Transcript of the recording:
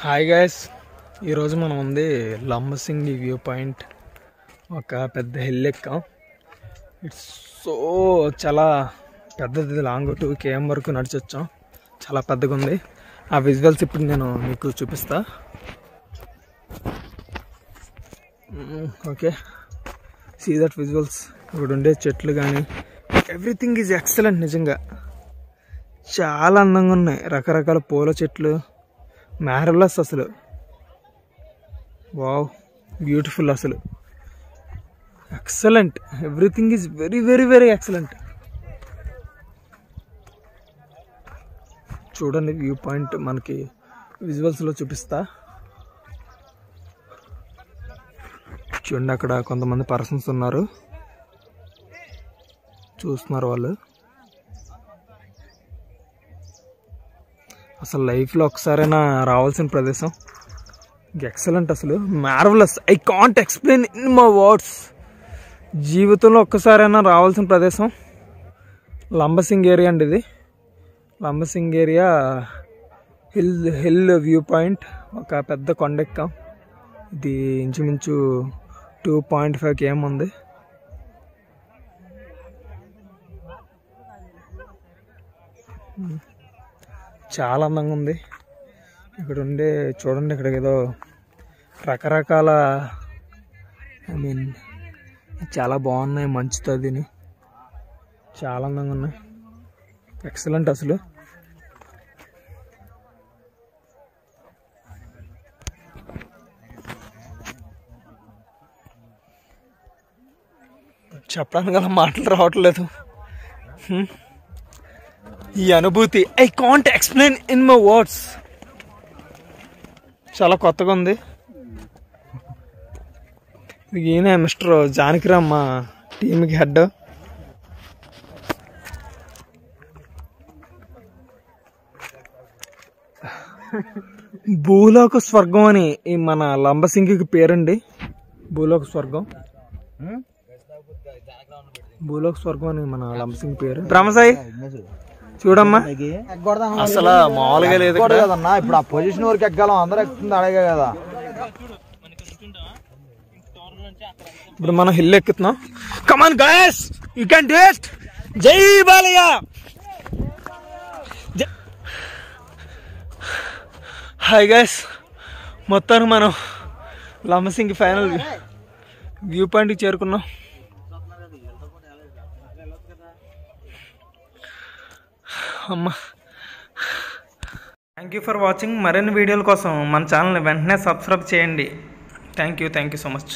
Hi guys, ఈరోజు మనం ఉంది లంబసింగి వ్యూ పాయింట్. ఒక పెద్ద హిల్ ఎక్కాం. ఇట్స్ చాలా పెద్దది, లాంగ్ 2 km వరకు నడిచొచ్చాం. చాలా పెద్దగా ఉంది. ఆ విజువల్స్ ఇప్పుడు నేను మీకు చూపిస్తా. Okay, see that visuals. ఇక్కడ ఉండే చెట్లు కానీ ఎవ్రీథింగ్ ఈజ్ ఎక్సలెంట్. నిజంగా చాలా అందంగా ఉన్నాయి. రకరకాల పూల చెట్లు, మ్యారలస్ అసలు. వావ్, బ్యూటిఫుల్ అసలు. Excellent, everything is very very very excellent. చూడండి వ్యూ పాయింట్, మనకి విజువల్స్లో చూపిస్తా. చూడండి, అక్కడ కొంతమంది పర్సన్స్ ఉన్నారు, చూస్తున్నారు వాళ్ళు. అసలు లైఫ్లో ఒకసారైనా రావాల్సిన ప్రదేశం. ఎక్సలెంట్ అసలు, marvellous. I can't explain in my words. జీవితంలో ఒక్కసారైనా రావాల్సిన ప్రదేశం లంబసింగ్ ఏరియా అండి. ఇది Lambasingi area hill view point. ఒక పెద్ద కొండెక్కాం. ఇది ఇంచుమించు 2.5 km ఉంది. చాలా అందంగా ఉంది. ఇక్కడ ఉండే చూడండి, ఇక్కడ ఏదో రకరకాల చాలా బాగున్నాయి. మంచుతో దీని చాలా అందంగా ఉన్నాయి. ఎక్సలెంట్ అసలు. చెప్పడానికి గల మాటలు రావట్లేదు. ఈ అనుభూతి I can't explain in my words. చాలా కొత్తగా ఉంది. ఈయన మిస్టర్ జానకిరామ్, మా టీంకి హెడ్. భూలోక స్వర్గం అని ఈ మన లంబసింగికి పేరండి. భూలోక స్వర్గం, భూలోక స్వర్గం అని మన లంబసింగి పేరు. రామసాయి చూడమ్మా, అసలు మామూలుగా లేదు కదన్నా. ఇప్పుడు ఆ పొజిషన్ వరకు ఎక్కాలం, అందరూ ఎక్కుతుంది అడగే కదా. ఇప్పుడు మనం హిల్ ఎక్కుతున్నాం. Come on guys, you can do it. జై బాలయ్య. హాయ్ గైస్, మొత్తానికి మనం లంబసింగి ఫైనల్ వ్యూ పాయింట్కి చేరుకున్నాం. అమ్మా, థ్యాంక్ యూ ఫర్ వాచింగ్. మరిన్ని వీడియోల కోసం మన ఛానల్ని వెంటనే సబ్స్క్రైబ్ చేయండి. Thank you so much.